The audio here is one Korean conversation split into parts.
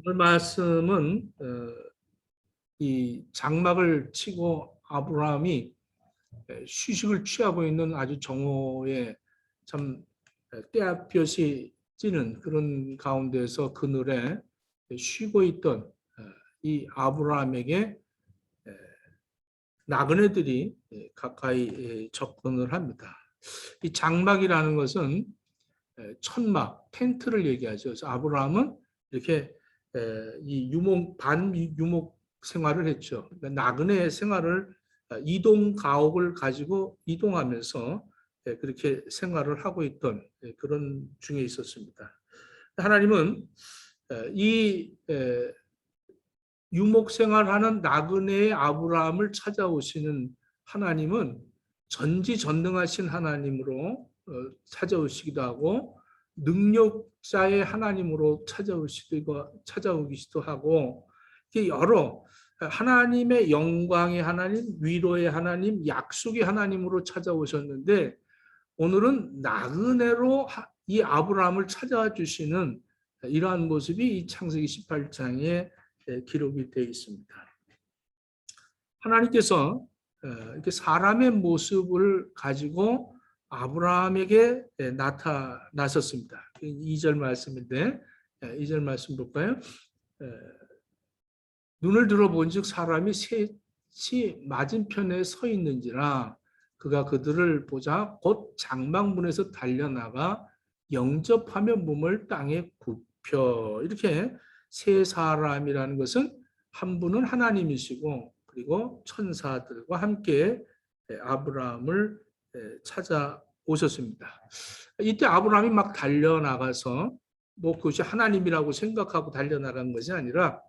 오늘 말씀은 이 장막을 치고 아브라함이 휴식을 취하고 있는 아주 정오에 참 떼앗볕이 찌는 그런 가운데서 그늘에 쉬고 있던 이 아브라함에게 나그네들이 가까이 접근을 합니다. 이 장막이라는 것은 천막, 텐트를 얘기하죠. 그래서 아브라함은 이렇게 이 반유목 생활을 했죠. 그러니까 나그네 생활을 이동 가옥을 가지고 이동하면서 그렇게 생활을 하고 있던 그런 중에 있었습니다. 하나님은 이 유목 생활하는 나그네의 아브라함을 찾아오시는 하나님은 전지전능하신 하나님으로 찾아오시기도 하고 능력자의 하나님으로 찾아오기도 하고 여러 하나님의 영광의 하나님, 위로의 하나님, 약속의 하나님으로 찾아오셨는데 오늘은 나그네로 이 아브라함을 찾아와 주시는 이러한 모습이 이 창세기 18장에 기록이 되어 있습니다. 하나님께서 이렇게 사람의 모습을 가지고 아브라함에게 나타나셨습니다. 2절 말씀인데 2절 말씀 볼까요? 눈을 들어본즉 사람이 셋이 맞은편에 서 있는지라 그가 그들을 보자 곧 장막문에서 달려나가 영접하며 몸을 땅에 굽혀. 이렇게 세 사람이라는 것은 한 분은 하나님이시고 그리고 천사들과 함께 아브라함을 찾아오셨습니다. 이때 아브라함이 막 달려나가서 뭐 그것이 하나님이라고 생각하고 달려나간 것이 아니라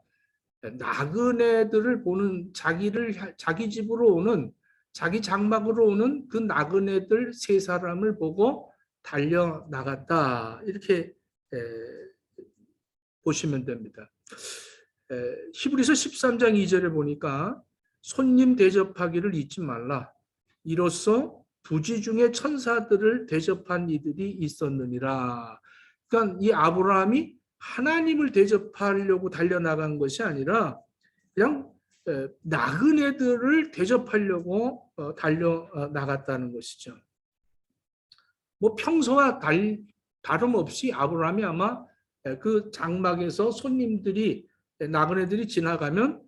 나그네들을 보는 자기 집으로 오는 자기 장막으로 오는 그 나그네들 세 사람을 보고 달려 나갔다 이렇게 보시면 됩니다. 히브리서 13장 2절에 보니까 손님 대접하기를 잊지 말라. 이로써 부지 중에 천사들을 대접한 이들이 있었느니라. 그러니까 이 아브라함이 하나님을 대접하려고 달려나간 것이 아니라 그냥 나그네들을 대접하려고 달려나갔다는 것이죠. 뭐 평소와 다름없이 아브라함이 아마 그 장막에서 손님들이 나그네들이 지나가면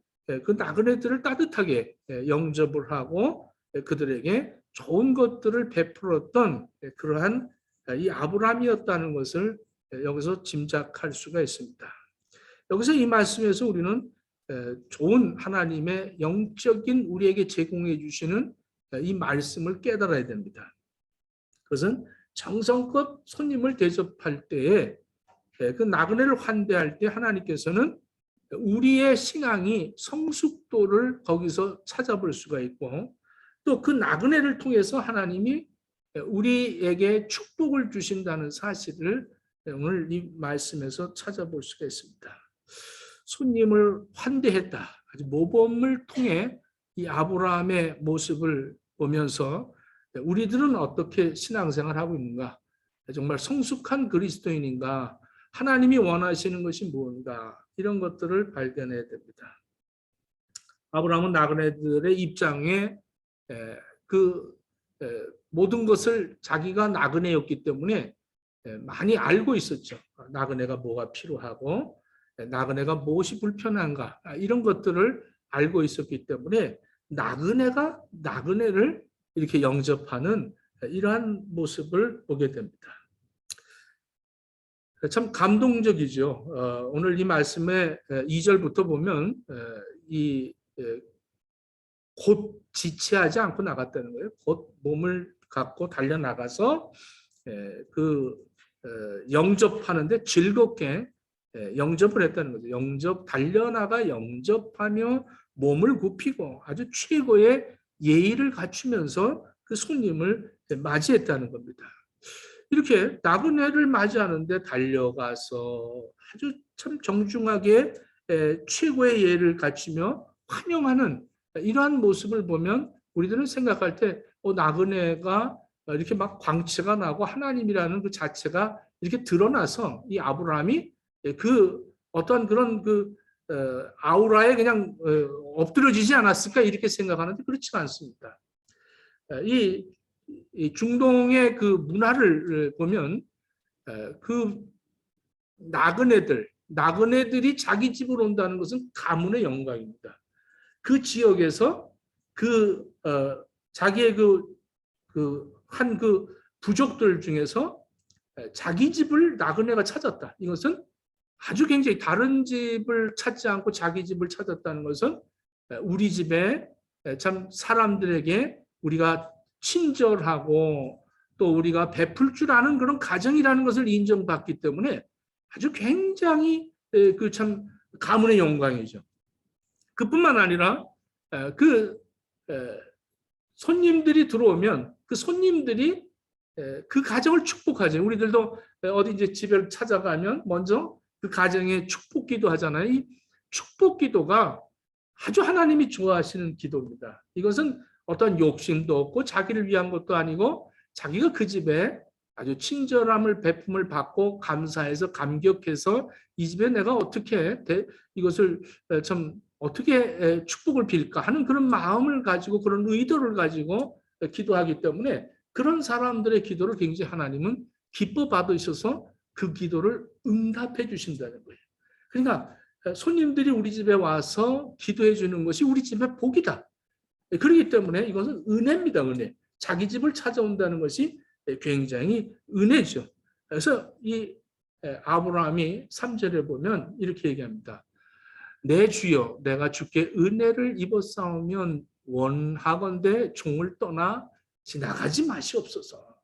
그 나그네들을 따뜻하게 영접을 하고 그들에게 좋은 것들을 베풀었던 그러한 이 아브라함이었다는 것을 여기서 짐작할 수가 있습니다. 여기서 이 말씀에서 우리는 좋은 하나님의 영적인 우리에게 제공해 주시는 이 말씀을 깨달아야 됩니다. 그것은 정성껏 손님을 대접할 때에 그 나그네를 환대할 때 하나님께서는 우리의 신앙이 성숙도를 거기서 찾아볼 수가 있고 또 그 나그네를 통해서 하나님이 우리에게 축복을 주신다는 사실을 오늘 이 말씀에서 찾아볼 수가 있습니다. 손님을 환대했다. 아주 모범을 통해 이 아브라함의 모습을 보면서 우리들은 어떻게 신앙생활을 하고 있는가? 정말 성숙한 그리스도인인가? 하나님이 원하시는 것이 무엇인가? 이런 것들을 발견해야 됩니다. 아브라함은 나그네들의 입장에 그 모든 것을 자기가 나그네였기 때문에 많이 알고 있었죠. 나그네가 뭐가 필요하고 나그네가 무엇이 불편한가 이런 것들을 알고 있었기 때문에 나그네가 나그네를 이렇게 영접하는 이러한 모습을 보게 됩니다. 참 감동적이죠. 오늘 이 말씀의 2절부터 보면 곧 지체하지 않고 나갔다는 거예요. 곧 몸을 갖고 달려나가서 영접하는데 즐겁게 영접을 했다는 거죠. 달려나가 영접하며 몸을 굽히고 아주 최고의 예의를 갖추면서 그 손님을 맞이했다는 겁니다. 이렇게 나그네를 맞이하는데 달려가서 아주 참 정중하게 최고의 예를 갖추며 환영하는 이러한 모습을 보면 우리들은 생각할 때 나그네가 이렇게 막 광채가 나고 하나님이라는 그 자체가 이렇게 드러나서 이 아브라함이 그 어떠한 그런 아우라에 그냥 엎드려지지 않았을까 이렇게 생각하는데 그렇지가 않습니다. 이, 이 중동의 그 문화를 보면 그 나그네들이 자기 집으로 온다는 것은 가문의 영광입니다. 그 지역에서 자기의 한 부족들 중에서 자기 집을 나그네가 찾았다. 이것은 아주 굉장히 다른 집을 찾지 않고 자기 집을 찾았다는 것은 우리 집에 참 사람들에게 우리가 친절하고 또 우리가 베풀 줄 아는 그런 가정이라는 것을 인정받기 때문에 아주 굉장히 참 가문의 영광이죠. 그뿐만 아니라 그 손님들이 들어오면 그 손님들이 그 가정을 축복하죠. 우리들도 어디 이제 집을 찾아가면 먼저 그 가정에 축복기도 하잖아요. 이 축복기도가 아주 하나님이 좋아하시는 기도입니다. 이것은 어떤 욕심도 없고 자기를 위한 것도 아니고 자기가 그 집에 아주 친절함을 베품을 받고 감사해서 감격해서 이 집에 내가 어떻게 이것을 참 어떻게 축복을 빌까 하는 그런 마음을 가지고 그런 의도를 가지고 기도하기 때문에 그런 사람들의 기도를 굉장히 하나님은 기뻐 받으셔서 그 기도를 응답해 주신다는 거예요. 그러니까 손님들이 우리 집에 와서 기도해 주는 것이 우리 집의 복이다. 그렇기 때문에 이것은 은혜입니다. 은혜. 자기 집을 찾아온다는 것이 굉장히 은혜죠. 그래서 이 아브라함이 3절에 보면 이렇게 얘기합니다. 내 주여 내가 주께 은혜를 입었사오면 원하건대 종을 떠나 지나가지 마시옵소서.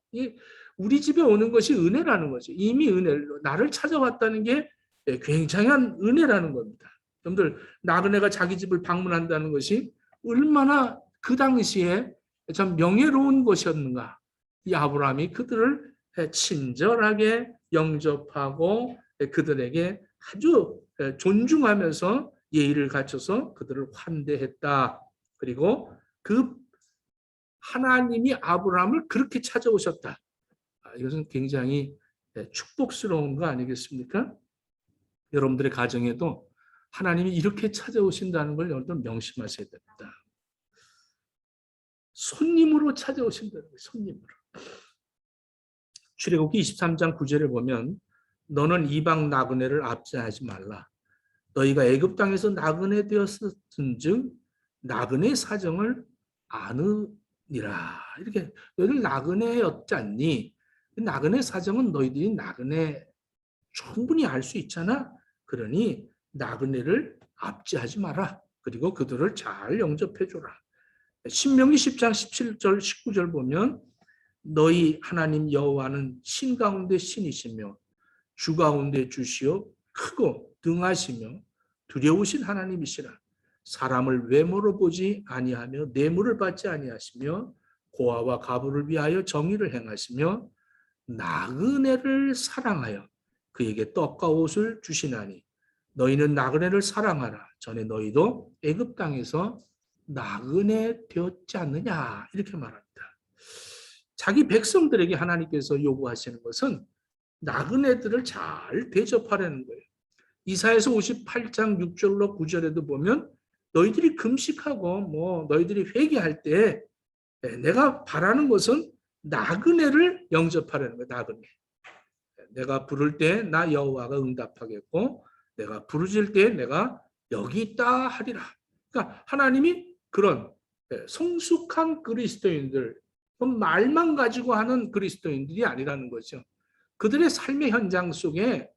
우리 집에 오는 것이 은혜라는 거죠. 이미 은혜로 나를 찾아왔다는 게 굉장한 은혜라는 겁니다. 여러분들 나그네가 자기 집을 방문한다는 것이 얼마나 그 당시에 참 명예로운 것이었는가. 이 아브라함이 그들을 친절하게 영접하고 그들에게 아주 존중하면서 예의를 갖춰서 그들을 환대했다. 그리고 그 하나님이 아브라함을 그렇게 찾아오셨다. 이것은 굉장히 축복스러운 거 아니겠습니까? 여러분들의 가정에도 하나님이 이렇게 찾아오신다는 걸 여러분들 명심하셔야 됩니다. 손님으로 찾아오신다는 거예요. 손님으로. 출애굽기 23장 9절에 보면 너는 이방 나그네를 압제하지 말라. 너희가 애굽 땅에서 나그네 되었은즉 나그네 사정을 아느니라. 이렇게 너희들 나그네였지 않니? 나그네 사정은 너희들이 나그네 충분히 알 수 있잖아. 그러니 나그네를 압제하지 마라. 그리고 그들을 잘 영접해 줘라. 신명기 10장 17절 19절 보면 너희 하나님 여호와는 신 가운데 신이시며 주 가운데 주시요 크고 등하시며 두려우신 하나님이시라. 사람을 외모로 보지 아니하며 뇌물을 받지 아니하시며 고아와 가부를 위하여 정의를 행하시며 나그네를 사랑하여 그에게 떡과 옷을 주시나니 너희는 나그네를 사랑하라. 전에 너희도 애굽 땅에서 나그네 되었지 않느냐 이렇게 말합니다. 자기 백성들에게 하나님께서 요구하시는 것은 나그네들을 잘 대접하라는 거예요. 이사야서 58장 6절로 9절에도 보면 너희들이 금식하고 너희들이 회개할 때 내가 바라는 것은 나그네를 영접하라는 거예요. 나그네. 내가 부를 때 나 여호와가 응답하겠고 내가 부르질 때 내가 여기 있다 하리라. 그러니까 하나님이 그런 성숙한 그리스도인들, 말만 가지고 하는 그리스도인들이 아니라는 거죠. 그들의 삶의 현장 속에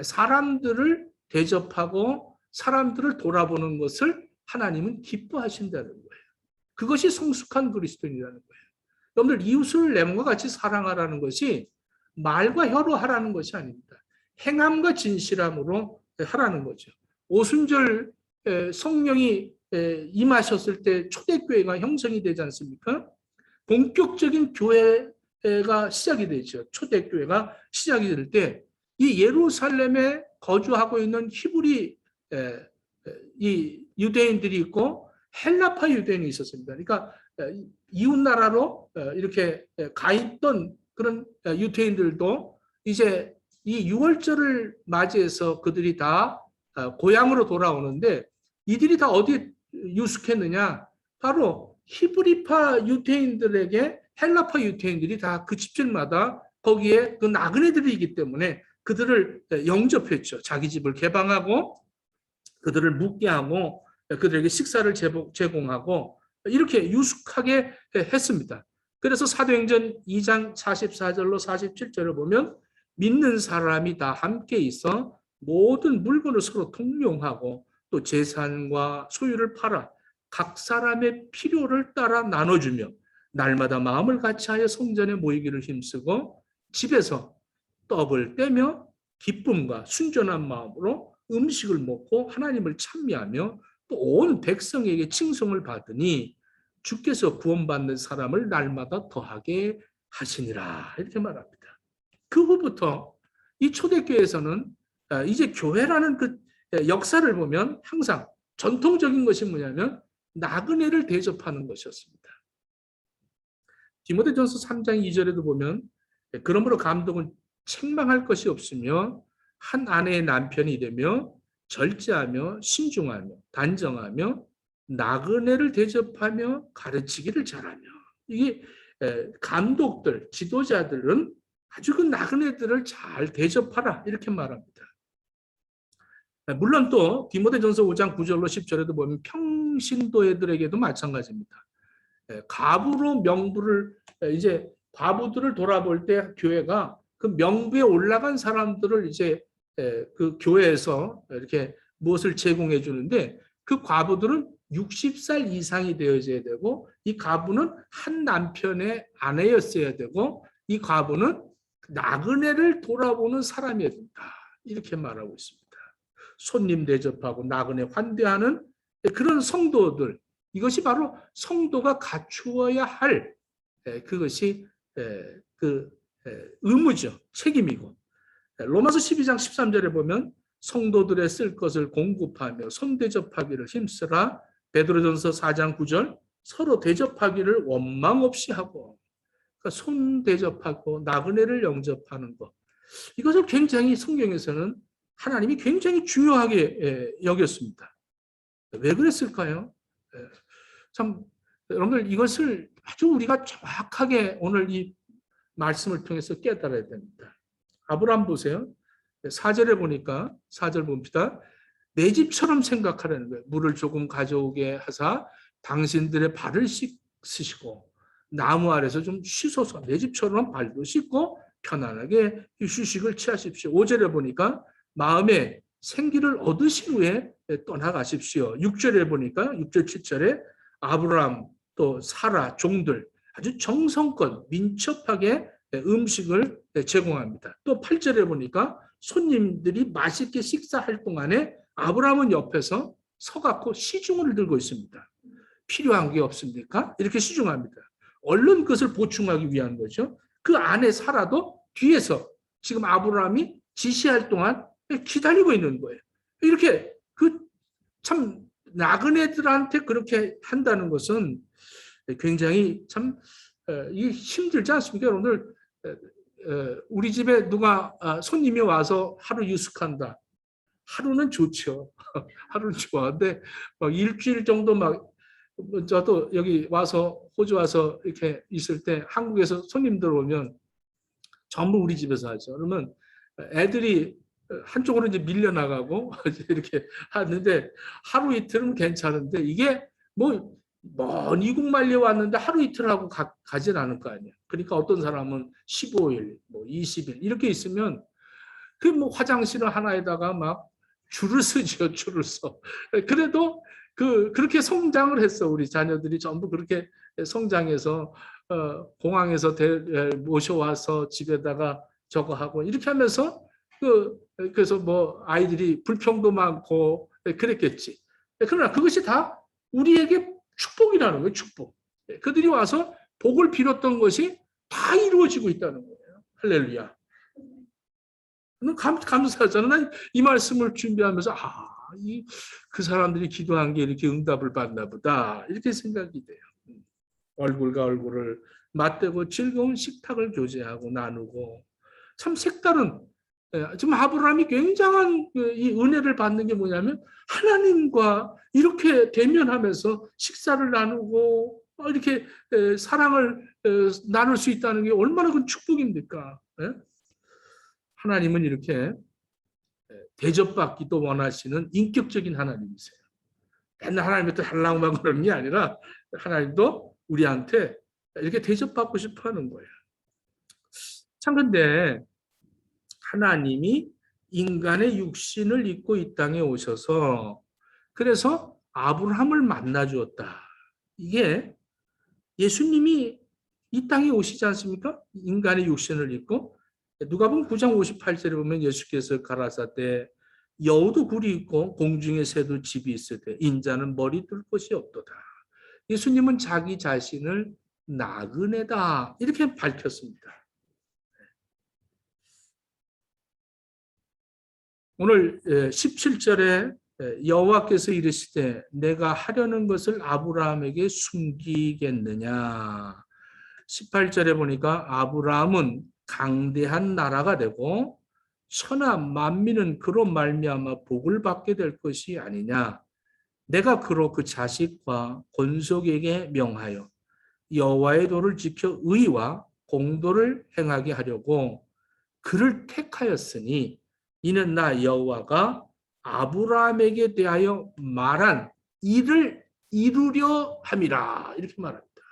사람들을 대접하고 사람들을 돌아보는 것을 하나님은 기뻐하신다는 거예요. 그것이 성숙한 그리스도인이라는 거예요. 여러분들 이웃을 내 몸과 같이 사랑하라는 것이 말과 혀로 하라는 것이 아닙니다. 행함과 진실함으로 하라는 거죠. 오순절 성령이 임하셨을 때 초대교회가 형성이 되지 않습니까? 본격적인 교회가 시작이 되죠. 초대교회가 시작이 될 때 이 예루살렘에 거주하고 있는 히브리 이 유대인들이 있고 헬라파 유대인이 있었습니다. 그러니까 이웃 나라로 이렇게 가 있던 그런 유대인들도 이제 이 유월절을 맞이해서 그들이 다 고향으로 돌아오는데 이들이 다 어디에 유숙했느냐? 바로 히브리파 유대인들에게 헬라파 유대인들이 다 그 집들마다 거기에 그 나그네들이기 때문에 그들을 영접했죠. 자기 집을 개방하고 그들을 묵게 하고 그들에게 식사를 제공하고 이렇게 유숙하게 했습니다. 그래서 사도행전 2장 44절로 47절을 보면 믿는 사람이 다 함께 있어 모든 물건을 서로 통용하고 또 재산과 소유를 팔아 각 사람의 필요를 따라 나눠주며 날마다 마음을 같이하여 성전에 모이기를 힘쓰고 집에서 떡을 떼며 기쁨과 순전한 마음으로 음식을 먹고 하나님을 찬미하며 또 온 백성에게 칭송을 받으니 주께서 구원받는 사람을 날마다 더하게 하시니라 이렇게 말합니다. 그 후부터 이 초대교회에서는 이제 교회라는 그 역사를 보면 항상 전통적인 것이 뭐냐면 나그네를 대접하는 것이었습니다. 디모데전서 3장 2절에도 보면 그러므로 감독은 책망할 것이 없으며 한 아내의 남편이 되며 절제하며 신중하며 단정하며 나그네를 대접하며 가르치기를 잘하며 이게 감독들, 지도자들은 아주 그 나그네들을 잘 대접하라 이렇게 말합니다. 물론 또 디모데전서 5장 9절로 10절에도 보면 평신도애들에게도 마찬가지입니다. 과부로 명부를 이제 과부들을 돌아볼 때 교회가 그 명부에 올라간 사람들을 이제 그 교회에서 이렇게 무엇을 제공해 주는데 그 과부들은 60살 이상이 되어져야 되고 이 과부는 한 남편의 아내였어야 되고 이 과부는 나그네를 돌아보는 사람이어야 된다. 이렇게 말하고 있습니다. 손님 대접하고 나그네 환대하는 그런 성도들 이것이 바로 성도가 갖추어야 할 그것이 그 의무죠. 책임이고 로마서 12장 13절에 보면 성도들의 쓸 것을 공급하며 손 대접하기를 힘쓰라. 베드로전서 4장 9절 서로 대접하기를 원망 없이 하고 그러니까 손 대접하고 나그네를 영접하는 것 이것을 굉장히 성경에서는 하나님이 굉장히 중요하게 여겼습니다. 왜 그랬을까요? 참 여러분들 이것을 아주 우리가 정확하게 오늘 이 말씀을 통해서 깨달아야 됩니다. 아브라함 보세요. 4절에 보니까 4절 봅니다. 내 집처럼 생각하라는 거예요. 물을 조금 가져오게 하사 당신들의 발을 씻으시고 나무 아래서 좀 쉬소서. 내 집처럼 발도 씻고 편안하게 휴식을 취하십시오. 5절에 보니까 마음에 생기를 얻으신 후에 떠나가십시오. 6절에 보니까 6절 7절에 아브라함 또 사라 종들 아주 정성껏 민첩하게 음식을 제공합니다. 또 8절에 보니까 손님들이 맛있게 식사할 동안에 아브라함은 옆에서 서갖고 시중을 들고 있습니다. 필요한 게 없습니까? 이렇게 시중합니다. 얼른 그것을 보충하기 위한 거죠. 그 안에 사라도 뒤에서 지금 아브라함이 지시할 동안 기다리고 있는 거예요. 이렇게 그 참 나그네들한테 그렇게 한다는 것은 굉장히 참 힘들지 않습니까? 오늘 우리 집에 누가 손님이 와서 하루 유숙한다. 하루는 좋죠. 하루는 좋아하는데 일주일 정도 막 저도 여기 와서 호주 와서 이렇게 있을 때 한국에서 손님들 오면 전부 우리 집에서 하죠. 그러면 애들이 한쪽으로 이제 밀려나가고 이렇게 하는데 하루 이틀은 괜찮은데 이게 뭐 먼 이국 말려 왔는데 하루 이틀 하고 가진 않을 거 아니야. 그러니까 어떤 사람은 15일, 뭐 20일 이렇게 있으면 그 뭐 화장실 하나에다가 막 줄을 쓰죠, 줄을 써. 그래도 그렇게 성장을 했어. 우리 자녀들이 전부 그렇게 성장해서 공항에서 모셔와서 집에다가 저거 하고 이렇게 하면서 그래서 뭐 아이들이 불평도 많고 그랬겠지. 그러나 그것이 다 우리에게 축복이라는 거예요. 축복. 그들이 와서 복을 빌었던 것이 다 이루어지고 있다는 거예요. 할렐루야. 감사하잖아. 난 이 말씀을 준비하면서 그 사람들이 기도한 게 이렇게 응답을 받나 보다 이렇게 생각이 돼요. 얼굴과 얼굴을 맞대고 즐거운 식탁을 교제하고 나누고 참 색다른 지금 아브라함이 굉장한 이 은혜를 받는 게 뭐냐면 하나님과 이렇게 대면하면서 식사를 나누고 이렇게 사랑을 나눌 수 있다는 게 얼마나 큰 축복입니까? 하나님은 이렇게 대접받기도 원하시는 인격적인 하나님이세요. 맨날 하나님한테 달라고만 그러는 게 아니라 하나님도 우리한테 이렇게 대접받고 싶어 하는 거예요. 참 근데 하나님이 인간의 육신을 입고 이 땅에 오셔서 그래서 아브라함을 만나 주었다. 이게 예수님이 이 땅에 오시지 않습니까? 인간의 육신을 입고 누가복음 9장 58절에 보면 예수께서 가라사대 여우도 굴이 있고 공중의 새도 집이 있으되 인자는 머리 둘 곳이 없도다. 예수님은 자기 자신을 나그네다 이렇게 밝혔습니다. 오늘 17절에 여호와께서 이르시되 내가 하려는 것을 아브라함에게 숨기겠느냐. 18절에 보니까 아브라함은 강대한 나라가 되고 천하 만민은 그로 말미암아 복을 받게 될 것이 아니냐. 내가 그로 그 자식과 권속에게 명하여 여호와의 도를 지켜 의와 공도를 행하게 하려고 그를 택하였으니 이는 나 여호와가 아브라함에게 대하여 말한 일을 이루려 함이라. 이렇게 말합니다.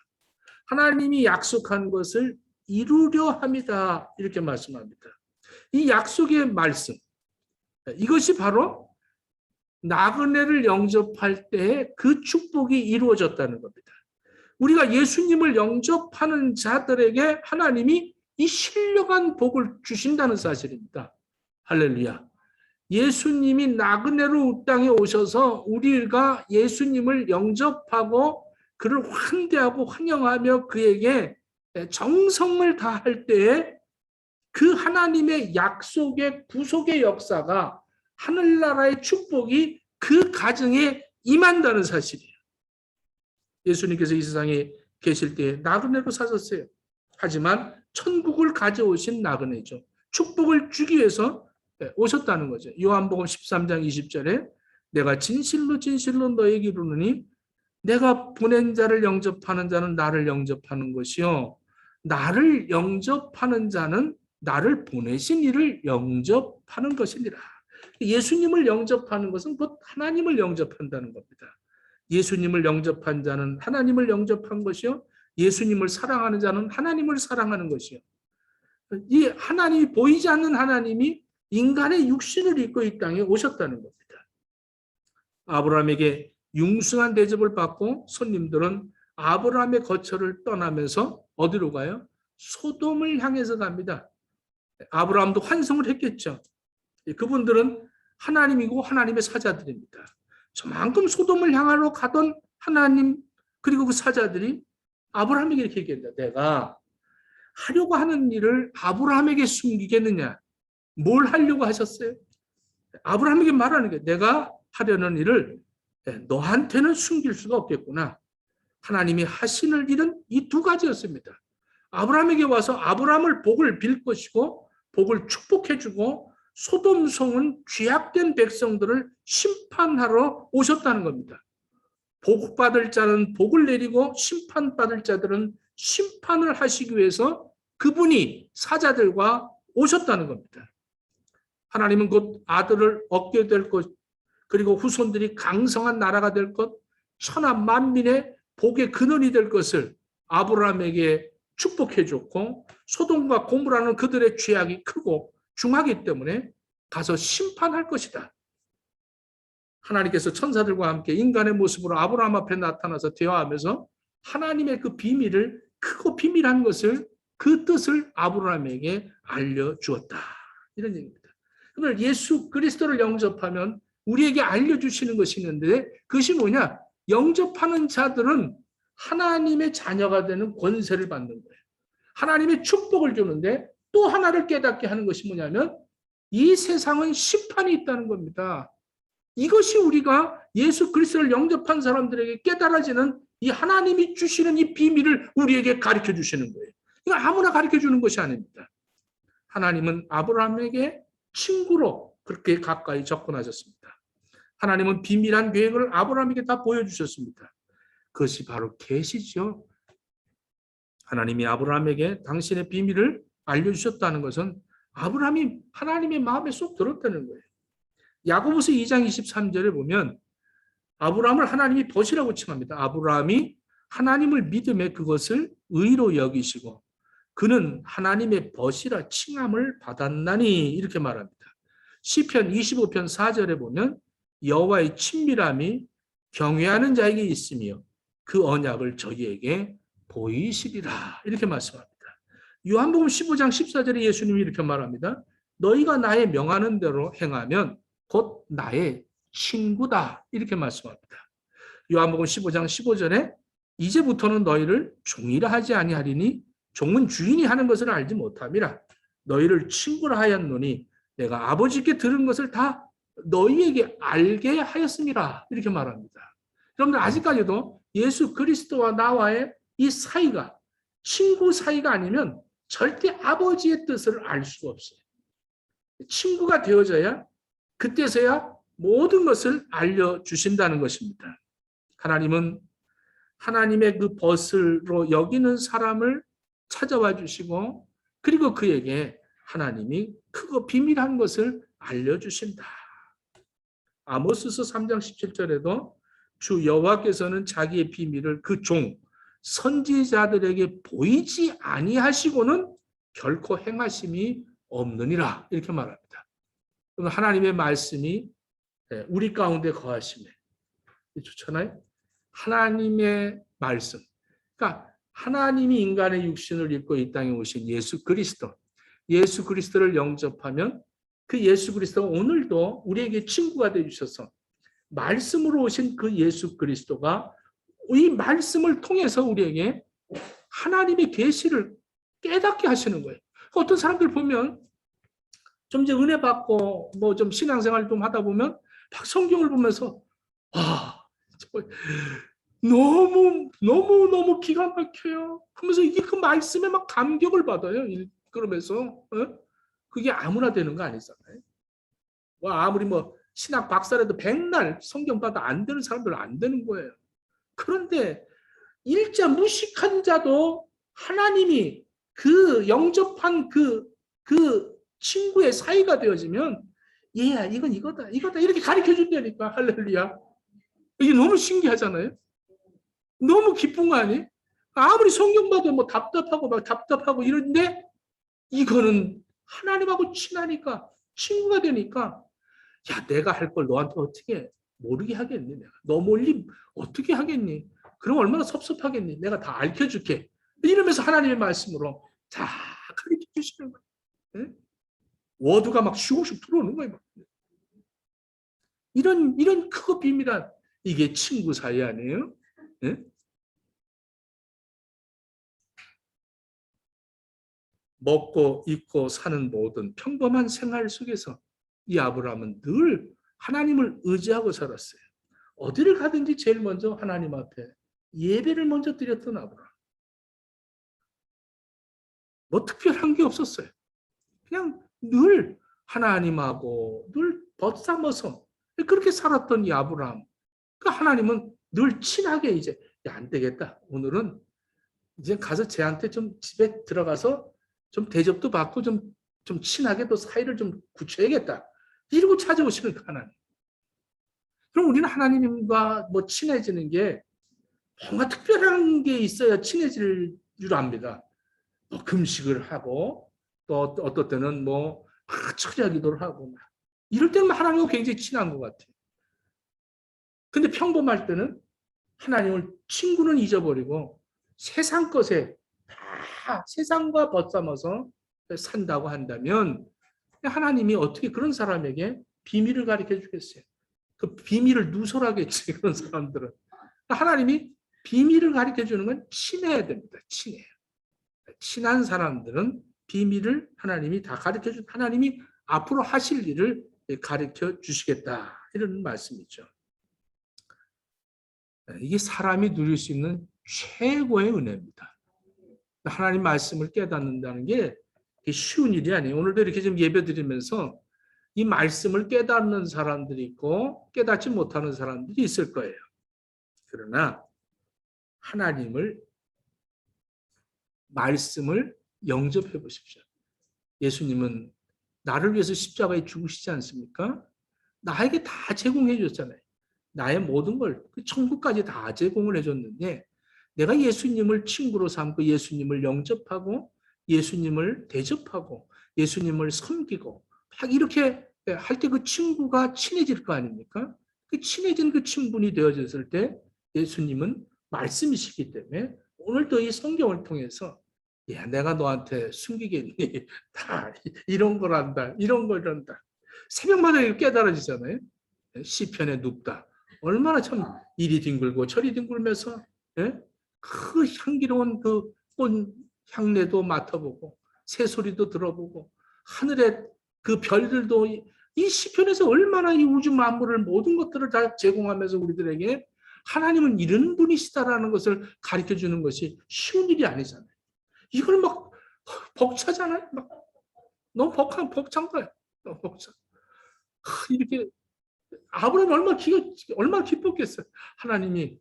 하나님이 약속한 것을 이루려 함이다. 이렇게 말씀합니다. 이 약속의 말씀, 이것이 바로 나그네를 영접할 때 그 축복이 이루어졌다는 겁니다. 우리가 예수님을 영접하는 자들에게 하나님이 이 신령한 복을 주신다는 사실입니다. 할렐루야. 예수님이 나그네로 이 땅에 오셔서 우리가 예수님을 영접하고 그를 환대하고 환영하며 그에게 정성을 다할 때에 그 하나님의 약속의 구속의 역사가 하늘나라의 축복이 그 가정에 임한다는 사실이에요. 예수님께서 이 세상에 계실 때 나그네로 사셨어요. 하지만 천국을 가져오신 나그네죠. 축복을 주기 위해서 오셨다는 거죠. 요한복음 13장 20절에 내가 진실로 진실로 너에게 이르노니 내가 보낸 자를 영접하는 자는 나를 영접하는 것이요 나를 영접하는 자는 나를 보내신 이를 영접하는 것이니라. 예수님을 영접하는 것은 곧 하나님을 영접한다는 겁니다. 예수님을 영접한 자는 하나님을 영접한 것이요 예수님을 사랑하는 자는 하나님을 사랑하는 것이요. 이 하나님이 보이지 않는 하나님이 인간의 육신을 입고 이 땅에 오셨다는 겁니다. 아브라함에게 융숭한 대접을 받고 손님들은 아브라함의 거처를 떠나면서 어디로 가요? 소돔을 향해서 갑니다. 아브라함도 환성을 했겠죠. 그분들은 하나님이고 하나님의 사자들입니다. 저만큼 소돔을 향하러 가던 하나님 그리고 그 사자들이 아브라함에게 이렇게 얘기합니다. 내가 하려고 하는 일을 아브라함에게 숨기겠느냐? 뭘 하려고 하셨어요? 아브라함에게 말하는 게 내가 하려는 일을 너한테는 숨길 수가 없겠구나. 하나님이 하시는 일은 이 두 가지였습니다. 아브라함에게 와서 아브라함을 복을 빌 것이고 복을 축복해주고 소돔성은 죄악된 백성들을 심판하러 오셨다는 겁니다. 복받을 자는 복을 내리고 심판받을 자들은 심판을 하시기 위해서 그분이 사자들과 오셨다는 겁니다. 하나님은 곧 아들을 얻게 될 것, 그리고 후손들이 강성한 나라가 될 것, 천하 만민의 복의 근원이 될 것을 아브라함에게 축복해 줬고 소돔과 고모라는 그들의 죄악이 크고 중하기 때문에 가서 심판할 것이다. 하나님께서 천사들과 함께 인간의 모습으로 아브라함 앞에 나타나서 대화하면서 하나님의 그 비밀을 크고 비밀한 것을 그 뜻을 아브라함에게 알려주었다. 이런 얘기입니다. 그러면 예수 그리스도를 영접하면 우리에게 알려주시는 것이 있는데 그것이 뭐냐? 영접하는 자들은 하나님의 자녀가 되는 권세를 받는 거예요. 하나님의 축복을 주는데 또 하나를 깨닫게 하는 것이 뭐냐면 이 세상은 심판이 있다는 겁니다. 이것이 우리가 예수 그리스도를 영접한 사람들에게 깨달아지는 이 하나님이 주시는 이 비밀을 우리에게 가르쳐 주시는 거예요. 이거 아무나 가르쳐 주는 것이 아닙니다. 하나님은 아브라함에게 친구로 그렇게 가까이 접근하셨습니다. 하나님은 비밀한 계획을 아브라함에게 다 보여주셨습니다. 그것이 바로 계시죠. 하나님이 아브라함에게 당신의 비밀을 알려주셨다는 것은 아브라함이 하나님의 마음에 쏙 들었다는 거예요. 야고보서 2장 23절에 보면 아브라함을 하나님이 벗이라고 칭합니다. 아브라함이 하나님을 믿음에 그것을 의로 여기시고 그는 하나님의 벗이라 칭함을 받았나니 이렇게 말합니다. 시편 25편 4절에 보면 여호와의 친밀함이 경외하는 자에게 있으며 그 언약을 저희에게 보이시리라 이렇게 말씀합니다. 요한복음 15장 14절에 예수님이 이렇게 말합니다. 너희가 나의 명하는 대로 행하면 곧 나의 친구다 이렇게 말씀합니다. 요한복음 15장 15절에 이제부터는 너희를 종이라 하지 아니하리니 종은 주인이 하는 것을 알지 못함이라. 너희를 친구라 하였노니 내가 아버지께 들은 것을 다 너희에게 알게 하였음이라 이렇게 말합니다. 여러분들 아직까지도 예수 그리스도와 나와의 이 사이가 친구 사이가 아니면 절대 아버지의 뜻을 알 수가 없어요. 친구가 되어져야 그때서야 모든 것을 알려주신다는 것입니다. 하나님은 하나님의 그 벗으로 여기는 사람을 찾아와 주시고 그리고 그에게 하나님이 크고 비밀한 것을 알려주신다. 아모스서 3장 17절에도 주 여호와께서는 자기의 비밀을 그 종 선지자들에게 보이지 아니하시고는 결코 행하심이 없느니라 이렇게 말합니다. 하나님의 말씀이 우리 가운데 거하시네. 좋잖아요. 하나님의 말씀. 그러니까 하나님이 인간의 육신을 입고 이 땅에 오신 예수 그리스도. 예수 그리스도를 영접하면 그 예수 그리스도가 오늘도 우리에게 친구가 되어 주셔서 말씀으로 오신 그 예수 그리스도가 이 말씀을 통해서 우리에게 하나님의 계시를 깨닫게 하시는 거예요. 어떤 사람들 보면 좀 이제 은혜 받고 뭐 좀 신앙생활 좀 하다 보면 막 성경을 보면서 너무 기가 막혀요. 그러면서 이게 그 말씀에 막 감격을 받아요. 그러면서 그게 아무나 되는 거 아니잖아요. 뭐 아무리 뭐 신학 박사라도 백날 성경 봐도 안 되는 사람들은 안 되는 거예요. 그런데 일자 무식한 자도 하나님이 그 영접한 그 친구의 사이가 되어지면 얘야 이건 이거다 이렇게 가르쳐 준다니까. 할렐루야. 이게 너무 신기하잖아요. 너무 기쁜 거 아니에요? 아무리 성경 봐도 뭐 답답하고 이런데 이거는 하나님하고 친하니까 친구가 되니까 야 내가 할 걸 너한테 어떻게 모르게 하겠니? 내가 너 몰리 어떻게 하겠니? 그럼 얼마나 섭섭하겠니? 내가 다 알려줄게. 이러면서 하나님의 말씀으로 다 가르쳐 주시는 거예요. 네? 워드가 막 슉슉 들어오는 거예요. 이런 크고 비밀한 이게 친구 사이 아니에요? 네? 먹고 입고 사는 모든 평범한 생활 속에서 이 아브라함은 늘 하나님을 의지하고 살았어요. 어디를 가든지 제일 먼저 하나님 앞에 예배를 먼저 드렸던 아브라함. 뭐 특별한 게 없었어요. 그냥 늘 하나님하고 늘 벗삼아서 그렇게 살았던 이 아브라함. 그 하나님은 늘 친하게 이제 야, 안 되겠다. 오늘은 이제 가서 쟤한테 좀 집에 들어가서 좀 대접도 받고 좀 친하게 또 사이를 좀 굳혀야겠다. 이러고 찾아오시는 그 하나님. 그럼 우리는 하나님과 뭐 친해지는 게 뭔가 특별한 게 있어야 친해질 줄 압니다. 뭐 금식을 하고 또 어떨 때는 뭐 철야 기도를 하고 이럴 때는 하나님과 굉장히 친한 것 같아요. 근데 평범할 때는 하나님을 친구는 잊어버리고 세상 것에 다 세상과 벗삼아서 산다고 한다면 하나님이 어떻게 그런 사람에게 비밀을 가르쳐 주겠어요? 그 비밀을 누설하겠지 그런 사람들은. 하나님이 비밀을 가르쳐 주는 건 친해야 됩니다. 친해요. 친한 사람들은 비밀을 하나님이 다 가르쳐 준 하나님이 앞으로 하실 일을 가르쳐 주시겠다 이런 말씀이죠. 이게 사람이 누릴 수 있는 최고의 은혜입니다. 하나님 말씀을 깨닫는다는 게 쉬운 일이 아니에요. 오늘도 이렇게 좀 예배 드리면서 이 말씀을 깨닫는 사람들이 있고 깨닫지 못하는 사람들이 있을 거예요. 그러나 하나님을 말씀을 영접해 보십시오. 예수님은 나를 위해서 십자가에 죽으시지 않습니까? 나에게 다 제공해 줬잖아요. 나의 모든 걸, 그 천국까지 다 제공을 해줬는데 내가 예수님을 친구로 삼고 예수님을 영접하고 예수님을 대접하고 예수님을 섬기고 막 이렇게 할 때 그 친구가 친해질 거 아닙니까? 그 친해진 그 친분이 되어졌을 때 예수님은 말씀이시기 때문에 오늘도 이 성경을 통해서 야, 내가 너한테 숨기겠니? 다 이런 걸 한다. 이런 걸 한다. 새벽마다 깨달아지잖아요. 시편에 눕다. 얼마나 참 이리 뒹굴고 저리 뒹굴면서 예? 그 향기로운 그 꽃 향내도 맡아보고 새소리도 들어보고 하늘의 그 별들도 이 시편에서 얼마나 이 우주 만물을 모든 것들을 다 제공하면서 우리들에게 하나님은 이런 분이시다라는 것을 가르쳐 주는 것이 쉬운 일이 아니잖아요. 이걸 막 벅차잖아요. 막 너무 벅찬 거예요. 너무 벅차. 이렇게 아브라함이 얼마나 기뻤겠어요. 하나님이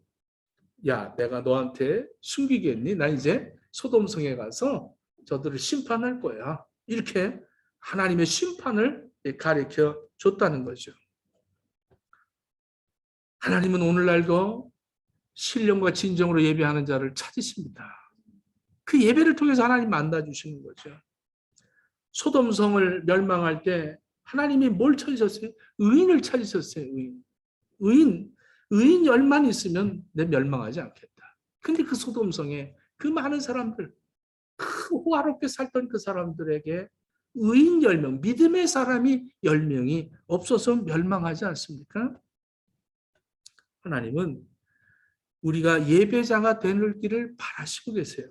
야, 내가 너한테 숨기겠니? 나 이제 소돔성에 가서 저들을 심판할 거야. 이렇게 하나님의 심판을 가르쳐 줬다는 거죠. 하나님은 오늘날도 신령과 진정으로 예배하는 자를 찾으십니다. 그 예배를 통해서 하나님 만나주시는 거죠. 소돔성을 멸망할 때 하나님이 뭘 찾으셨어요? 의인을 찾으셨어요. 의인 열만 있으면 내 멸망하지 않겠다. 근데 그 소돔성에 그 많은 사람들, 그 호화롭게 살던 그 사람들에게 의인 10명, 믿음의 사람이 10명이 없어서 멸망하지 않습니까? 하나님은 우리가 예배자가 되기를 바라시고 계세요.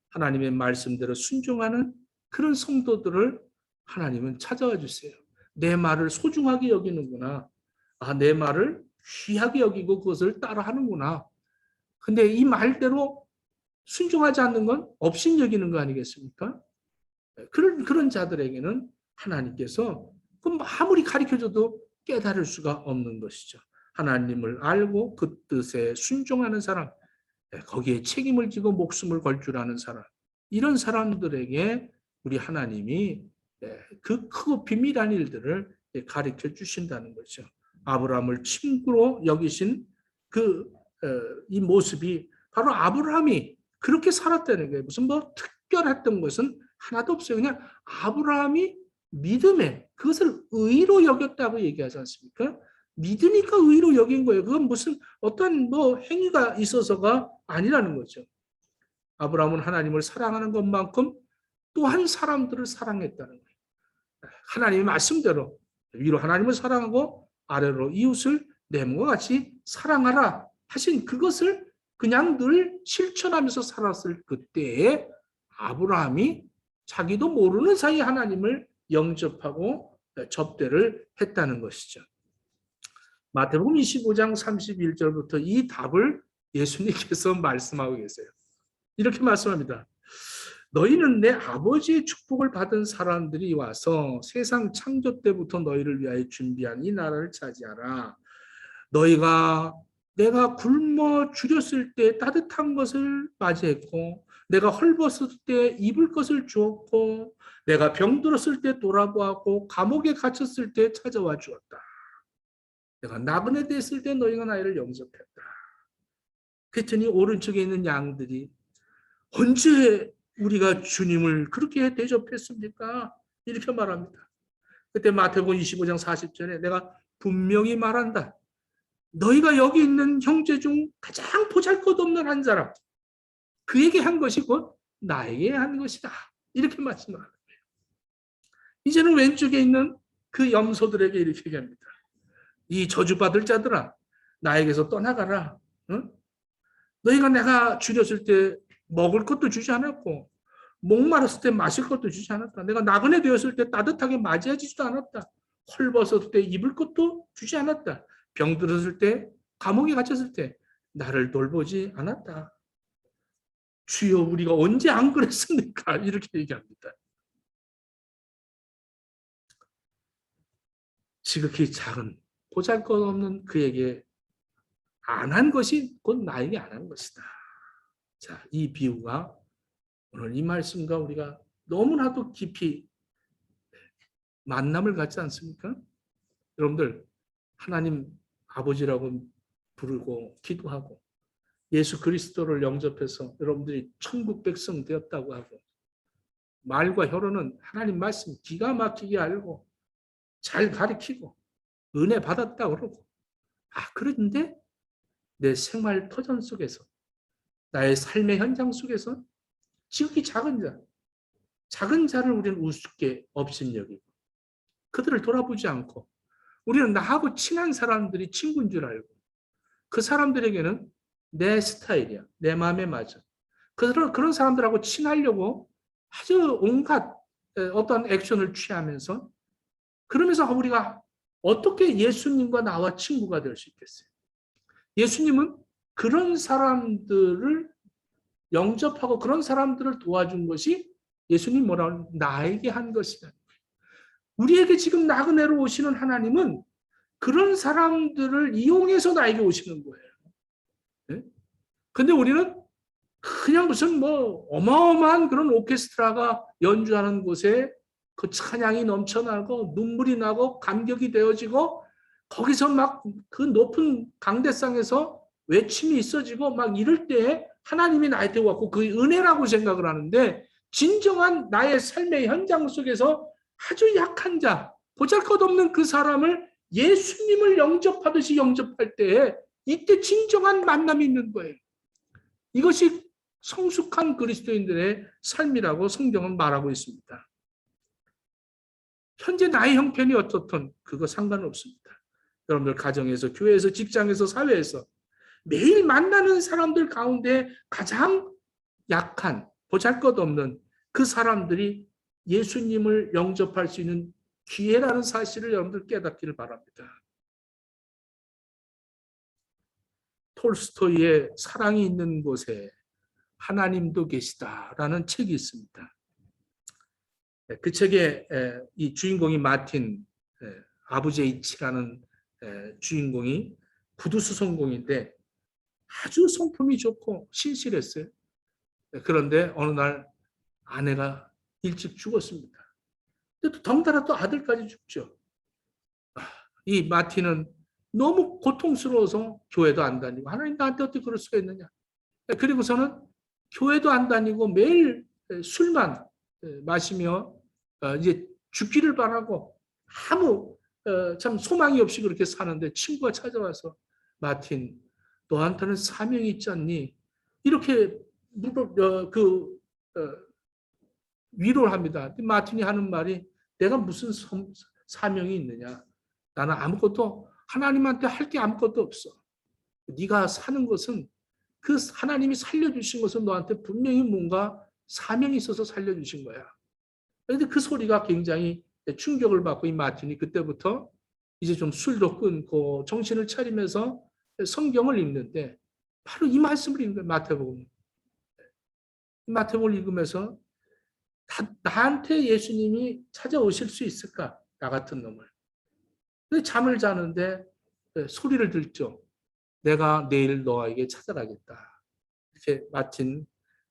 하나님의 말씀대로 순종하는 그런 성도들을 하나님은 찾아와 주세요. 내 말을 소중하게 여기는구나. 아, 내 말을 귀하게 여기고 그것을 따라하는구나. 근데 이 말대로 순종하지 않는 건 업신 여기는 거 아니겠습니까? 그런 자들에게는 하나님께서 아무리 가르쳐줘도 깨달을 수가 없는 것이죠. 하나님을 알고 그 뜻에 순종하는 사람, 거기에 책임을 지고 목숨을 걸 줄 아는 사람, 이런 사람들에게 우리 하나님이 그 크고 비밀한 일들을 가르쳐 주신다는 거죠. 아브라함을 친구로 여기신 이 모습이 바로 아브라함이 그렇게 살았다는 거예요. 무슨 뭐 특별했던 것은 하나도 없어요. 그냥 아브라함이 믿음에 그것을 의로 여겼다고 얘기하지 않습니까? 믿으니까 의로 여긴 거예요. 그건 무슨 어떤 뭐 행위가 있어서가 아니라는 거죠. 아브라함은 하나님을 사랑하는 것만큼 또한 사람들을 사랑했다는 거예요. 하나님의 말씀대로 위로 하나님을 사랑하고 아래로 이웃을 내 몸과 같이 사랑하라 하신 그것을 그냥 늘 실천하면서 살았을 그때에 아브라함이 자기도 모르는 사이에 하나님을 영접하고 접대를 했다는 것이죠. 마태복음 25장 31절부터 이 답을 예수님께서 말씀하고 계세요. 이렇게 말씀합니다. 너희는 내 아버지의 축복을 받은 사람들이 와서 세상 창조 때부터 너희를 위하여 준비한 이 나라를 차지하라. 내가 굶어 죽였을 때 따뜻한 것을 맞이했고 내가 헐벗을 때 입을 것을 주었고 내가 병들었을 때 돌아보았고 감옥에 갇혔을 때 찾아와 주었다. 내가 나그네 됐을 때 너희가 나를 영접했다. 그랬더니 오른쪽에 있는 양들이 언제 우리가 주님을 그렇게 대접했습니까? 이렇게 말합니다. 그때 마태복음 25장 40절에 내가 분명히 말한다. 너희가 여기 있는 형제 중 가장 보잘것없는 한 사람, 그에게 한 것이 곧 나에게 한 것이다. 이렇게 말씀을 하는 거예요. 이제는 왼쪽에 있는 그 염소들에게 이렇게 얘기합니다. 이 저주받을 자들아, 나에게서 떠나가라. 응? 너희가 내가 줄였을 때 먹을 것도 주지 않았고 목마랐을 때 마실 것도 주지 않았다. 내가 나그네 되었을 때 따뜻하게 맞이해주지도 않았다. 헐벗었을 때 입을 것도 주지 않았다. 병들었을 때 감옥에 갇혔을 때 나를 돌보지 않았다. 주여 우리가 언제 안 그랬습니까? 이렇게 얘기합니다. 지극히 작은 보잘것없는 그에게 안 한 것이 곧 나에게 안 한 것이다. 자, 이 비유가 오늘 이 말씀과 우리가 너무나도 깊이 만남을 갖지 않습니까? 여러분들 하나님 아버지라고 부르고 기도하고 예수 그리스도를 영접해서 여러분들이 천국 백성 되었다고 하고 말과 혀로는 하나님 말씀 기가 막히게 알고 잘 가르치고 은혜 받았다고 그러고 그런데 내 생활 터전 속에서 나의 삶의 현장 속에서 지극히 작은 자를 우리는 우습게 업신여기고 그들을 돌아보지 않고 우리는 나하고 친한 사람들이 친구인 줄 알고 그 사람들에게는 내 스타일이야. 내 마음에 맞아. 그런 사람들하고 친하려고 아주 온갖 어떤 액션을 취하면서 그러면서 우리가 어떻게 예수님과 나와 친구가 될 수 있겠어요? 예수님은 그런 사람들을 영접하고 그런 사람들을 도와준 것이 예수님 뭐라고 나에게 한 것이다. 우리에게 지금 나그네로 오시는 하나님은 그런 사람들을 이용해서 나에게 오시는 거예요. 네? 근데 우리는 그냥 무슨 뭐 어마어마한 그런 오케스트라가 연주하는 곳에 그 찬양이 넘쳐나고 눈물이 나고 감격이 되어지고 거기서 막 그 높은 강대상에서 외침이 있어지고 막 이럴 때 하나님이 나한테 왔고 그 은혜라고 생각을 하는데 진정한 나의 삶의 현장 속에서 아주 약한 자, 보잘것없는 그 사람을 예수님을 영접하듯이 영접할 때에 이때 진정한 만남이 있는 거예요. 이것이 성숙한 그리스도인들의 삶이라고 성경은 말하고 있습니다. 현재 나의 형편이 어떻든 그거 상관없습니다. 여러분들 가정에서, 교회에서, 직장에서, 사회에서 매일 만나는 사람들 가운데 가장 약한, 보잘것없는 그 사람들이 예수님을 영접할 수 있는 기회라는 사실을 여러분들 깨닫기를 바랍니다. 톨스토이의 사랑이 있는 곳에 하나님도 계시다라는 책이 있습니다. 그 책에 이 주인공이 마틴 아부제이치라는 주인공이 구두수성공인데 아주 성품이 좋고 신실했어요. 그런데 어느 날 아내가 일찍 죽었습니다. 또 덩달아 또 아들까지 죽죠. 이 마틴은 너무 고통스러워서 교회도 안 다니고 하나님 나한테 어떻게 그럴 수가 있느냐. 그리고서는 교회도 안 다니고 매일 술만 마시며 이제 죽기를 바라고 아무 참 소망이 없이 그렇게 사는데 친구가 찾아와서 마틴 너한테는 사명이 있지 않니? 이렇게 위로를 합니다. 마틴이 하는 말이 내가 무슨 사명이 있느냐? 나는 아무것도 하나님한테 할 게 아무것도 없어. 네가 사는 것은 그 하나님이 살려주신 것은 너한테 분명히 뭔가 사명이 있어서 살려주신 거야. 그런데 그 소리가 굉장히 충격을 받고 이 마틴이 그때부터 이제 좀 술도 끊고 정신을 차리면서 성경을 읽는데 바로 이 말씀을 읽는 거예요. 마태복음. 마태복음을 읽으면서 나한테 예수님이 찾아오실 수 있을까? 나 같은 놈을. 근데 잠을 자는데 소리를 듣죠. 내가 내일 너에게 찾아가겠다. 이렇게 마틴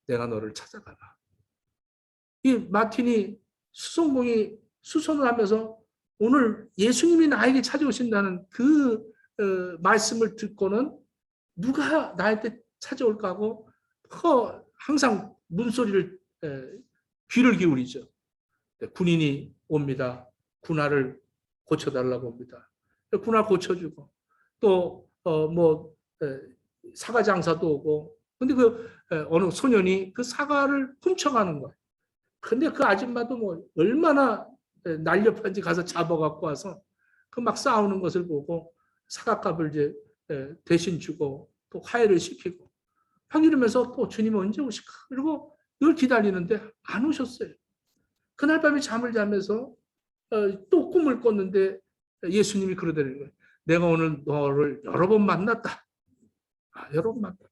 내가 너를 찾아가라. 이 마틴이 수송공이 수선을 하면서 오늘 예수님이 나에게 찾아오신다는 그 말씀을 듣고는 누가 나한테 찾아올까 하고 항상 문소리를 귀를 기울이죠. 군인이 옵니다. 군화를 고쳐달라고 옵니다. 군화 고쳐주고 또 사과 장사도 오고 근데 그 어느 소년이 그 사과를 훔쳐가는 거예요. 근데 그 아줌마도 뭐 얼마나 날렵한지 가서 잡아갖고 와서 그 막 싸우는 것을 보고 사과값을 이제 대신 주고 또 화해를 시키고 막 이러면서 또 주님 언제 오실까? 그리고 늘 기다리는데 안 오셨어요. 그날 밤에 잠을 자면서 또 꿈을 꿨는데 예수님이 그러더라는 거예요. 내가 오늘 너를 여러 번 만났다. 여러 번 만났다.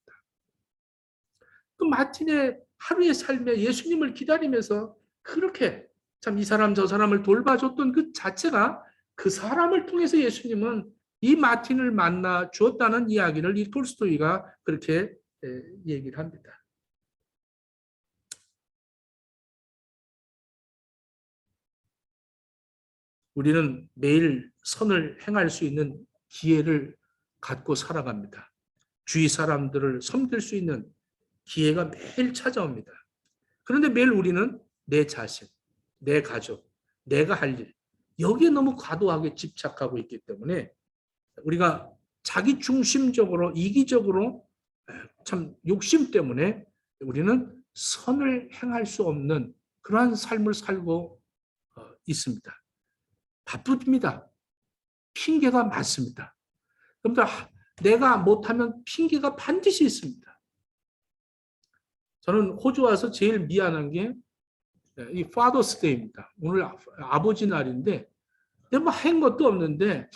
그 마틴의 하루의 삶에 예수님을 기다리면서 그렇게 참 이 사람 저 사람을 돌봐줬던 그 자체가 그 사람을 통해서 예수님은 이 마틴을 만나 주었다는 이야기를 이 톨스토이가 그렇게 얘기를 합니다. 우리는 매일 선을 행할 수 있는 기회를 갖고 살아갑니다. 주위 사람들을 섬길 수 있는 기회가 매일 찾아옵니다. 그런데 매일 우리는 내 자신, 내 가족, 내가 할 일, 여기에 너무 과도하게 집착하고 있기 때문에 우리가 자기 중심적으로 이기적으로 참 욕심 때문에 우리는 선을 행할 수 없는 그러한 삶을 살고 있습니다. 바쁩니다. 핑계가 많습니다. 그러니까 내가 못하면 핑계가 반드시 있습니다. 저는 호주 와서 제일 미안한 게 이 파더스 데이입니다. 오늘 아버지 날인데 내가 뭐 한 것도 없는데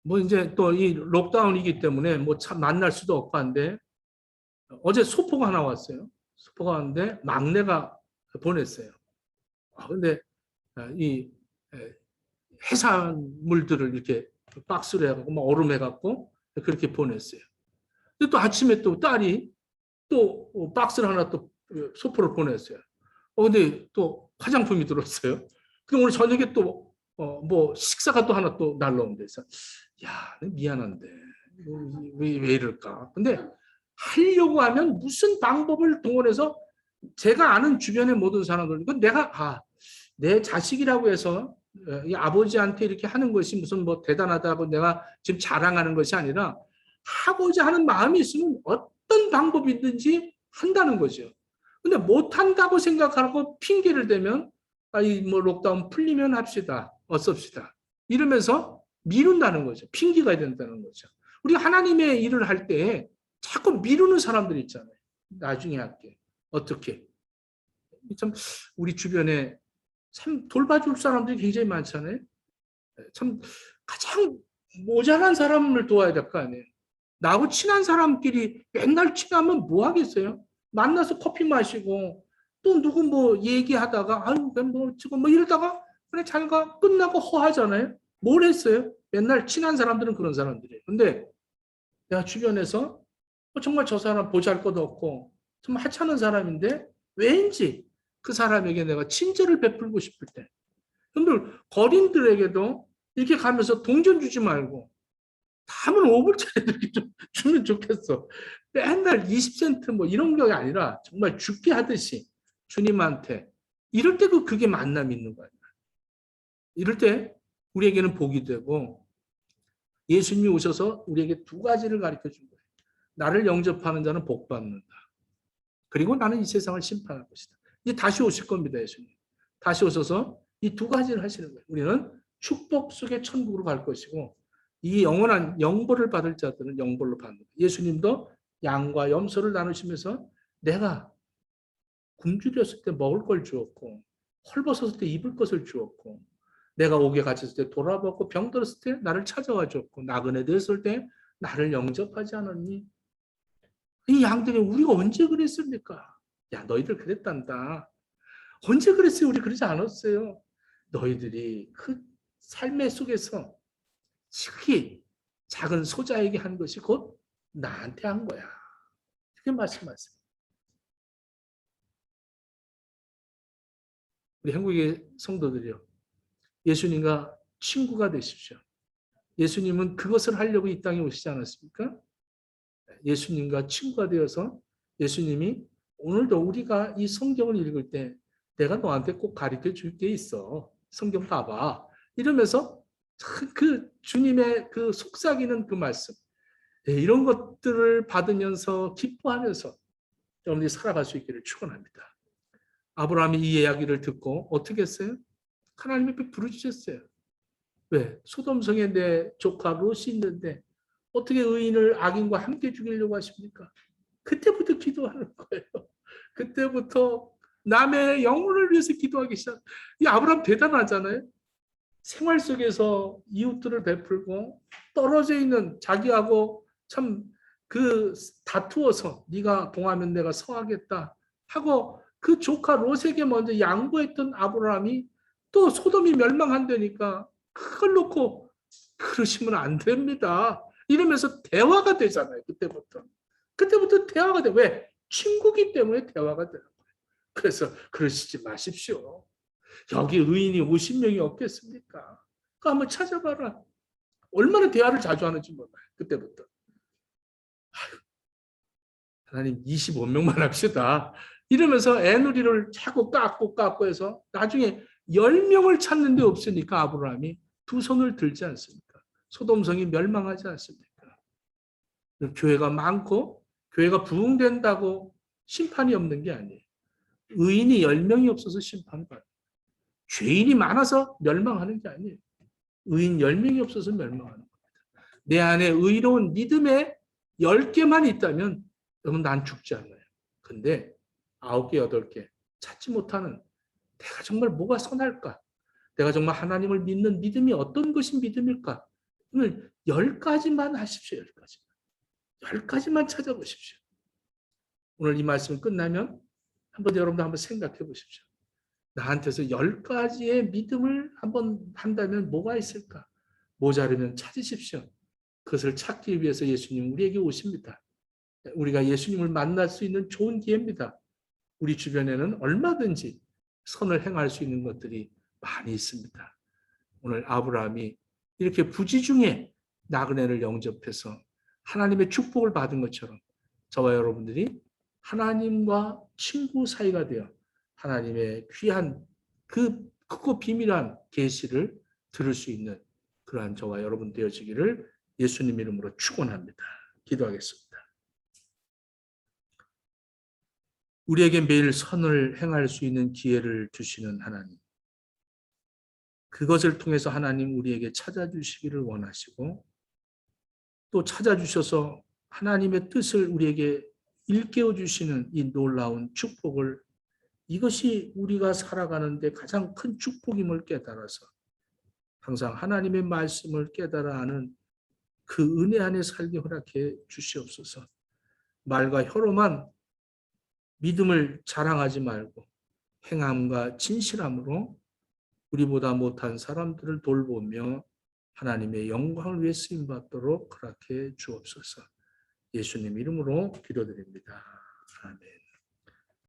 뭐 이제 또 이 록다운이기 때문에 뭐 참 만날 수도 없고 한데 어제 소포가 하나 왔어요. 소포가 왔는데 막내가 보냈어요. 근데 이 해산물들을 이렇게 박스로 해갖고 막 얼음해갖고 그렇게 보냈어요. 근데 또 아침에 또 딸이 또 박스를 하나 또 소포를 보냈어요. 근데 또 화장품이 들었어요. 근데 오늘 저녁에 또 뭐 식사가 또 하나 또 날라온대. 그래서 야, 미안한데 왜 이럴까? 근데 하려고 하면 무슨 방법을 동원해서 제가 아는 주변의 모든 사람들, 이건 내가 내 자식이라고 해서 이 아버지한테 이렇게 하는 것이 무슨 뭐 대단하다고 내가 지금 자랑하는 것이 아니라 하고자 하는 마음이 있으면 어떤 방법이든지 한다는 거죠. 근데 못한다고 생각하고 핑계를 대면 이 뭐 록다운 풀리면 합시다. 어섭시다. 이러면서 미룬다는 거죠. 핑계가 된다는 거죠. 우리 하나님의 일을 할 때 자꾸 미루는 사람들이 있잖아요. 나중에 할게. 어떻게? 참 우리 주변에 참 돌봐줄 사람들이 굉장히 많잖아요. 참 가장 모자란 사람을 도와야 될 거 아니에요. 나하고 친한 사람끼리 맨날 친하면 뭐 하겠어요? 만나서 커피 마시고 또 누구 뭐 얘기하다가 아유 뭐 지금 뭐 이러다가 그래 잘 가 끝나고 허하잖아요. 뭘 했어요? 맨날 친한 사람들은 그런 사람들이에요. 근데 내가 주변에서 정말 저 사람 보잘것도 없고 정말 하찮은 사람인데 왠지 그 사람에게 내가 친절을 베풀고 싶을 때 여러분들 거린들에게도 이렇게 가면서 동전 주지 말고 다음은 5불짜리 이렇게 좀 주면 좋겠어. 맨날 20센트 뭐 이런 게 아니라 정말 죽게 하듯이 주님한테 이럴 때도 그게 만남이 있는 거예요. 이럴 때 우리에게는 복이 되고 예수님이 오셔서 우리에게 두 가지를 가르쳐 준 거예요. 나를 영접하는 자는 복 받는다. 그리고 나는 이 세상을 심판할 것이다. 이제 다시 오실 겁니다, 예수님. 다시 오셔서 이 두 가지를 하시는 거예요. 우리는 축복 속의 천국으로 갈 것이고 이 영원한 영벌을 받을 자들은 영벌로 받는 거예요. 예수님도 양과 염소를 나누시면서 내가 굶주렸을 때 먹을 걸 주었고 헐벗었을 때 입을 것을 주었고 내가 옥에 갇혔을 때 돌아보고 병 들었을 때 나를 찾아와 줬고 나그네 되었을 때 나를 영접하지 않았니? 이 양들이 우리가 언제 그랬습니까? 야 너희들 그랬단다. 언제 그랬어요? 우리 그러지 않았어요. 너희들이 그 삶의 속에서 특히 작은 소자에게 한 것이 곧 나한테 한 거야. 그렇게 말씀하세요. 우리 한국의 성도들이요. 예수님과 친구가 되십시오. 예수님은 그것을 하려고 이 땅에 오시지 않았습니까? 예수님과 친구가 되어서 예수님이 오늘도 우리가 이 성경을 읽을 때 내가 너한테 꼭 가르쳐 줄 게 있어. 성경 봐봐. 이러면서 그 주님의 그 속삭이는 그 말씀. 이런 것들을 받으면서 기뻐하면서 여러분들이 살아갈 수 있기를 축원합니다. 아브라함이 이 이야기를 듣고 어떻게 했어요? 하나님이 부르주셨어요. 왜? 소돔성에 내 조카 롯이 있는데 어떻게 의인을 악인과 함께 죽이려고 하십니까? 그때부터 기도하는 거예요. 그때부터 남의 영혼을 위해서 기도하기 시작. 이 아브라함 대단하잖아요. 생활 속에서 이웃들을 베풀고 떨어져 있는 자기하고 참 그 다투어서 네가 동하면 내가 서하겠다 하고 그 조카 롯에게 먼저 양보했던 아브라함이 또 소돔이 멸망한다니까 그걸 놓고 그러시면 안 됩니다. 이러면서 대화가 되잖아요. 그때부터 대화가 돼. 왜? 친구기 때문에 대화가 되는 거예요. 그래서 그러시지 마십시오. 여기 의인이 50명이 없겠습니까? 그거 한번 찾아봐라. 얼마나 대화를 자주 하는지 몰라요. 그때부터. 하나님 25명만 합시다. 이러면서 애누리를 자꾸 깎고 해서 나중에 10명을 찾는데 없으니까 아브라함이 두 손을 들지 않습니까? 소돔성이 멸망하지 않습니까? 교회가 많고 교회가 부흥된다고 심판이 없는 게 아니에요. 의인이 10명이 없어서 심판을 받아요. 죄인이 많아서 멸망하는 게 아니에요. 의인 10명이 없어서 멸망하는 겁니다. 내 안에 의로운 믿음의 10개만 있다면 여러분 난 죽지 않아요. 근데 9개, 8개 찾지 못하는 내가 정말 뭐가 선할까? 내가 정말 하나님을 믿는 믿음이 어떤 것이 믿음일까? 오늘 10가지만 하십시오. 10가지. 10가지만 찾아보십시오. 오늘 이 말씀 끝나면 여러분도 한번 생각해 보십시오. 나한테서 10가지의 믿음을 한번 한다면 뭐가 있을까? 모자르면 찾으십시오. 그것을 찾기 위해서 예수님 우리에게 오십니다. 우리가 예수님을 만날 수 있는 좋은 기회입니다. 우리 주변에는 얼마든지 선을 행할 수 있는 것들이 많이 있습니다. 오늘 아브라함이 이렇게 부지중에 나그네를 영접해서 하나님의 축복을 받은 것처럼 저와 여러분들이 하나님과 친구 사이가 되어 하나님의 귀한 그 크고 비밀한 계시를 들을 수 있는 그러한 저와 여러분 되어지기를 예수님 이름으로 축원합니다. 기도하겠습니다. 우리에게 매일 선을 행할 수 있는 기회를 주시는 하나님. 그것을 통해서 하나님 우리에게 찾아주시기를 원하시고 또 찾아주셔서 하나님의 뜻을 우리에게 일깨워 주시는 이 놀라운 축복을 이것이 우리가 살아가는데 가장 큰 축복임을 깨달아서 항상 하나님의 말씀을 깨달아 하는 그 은혜 안에 살게 허락해 주시옵소서. 말과 혀로만 믿음을 자랑하지 말고 행함과 진실함으로 우리보다 못한 사람들을 돌보며 하나님의 영광을 위해 쓰임받도록 허락해 주옵소서. 예수님 이름으로 기도드립니다. 아멘.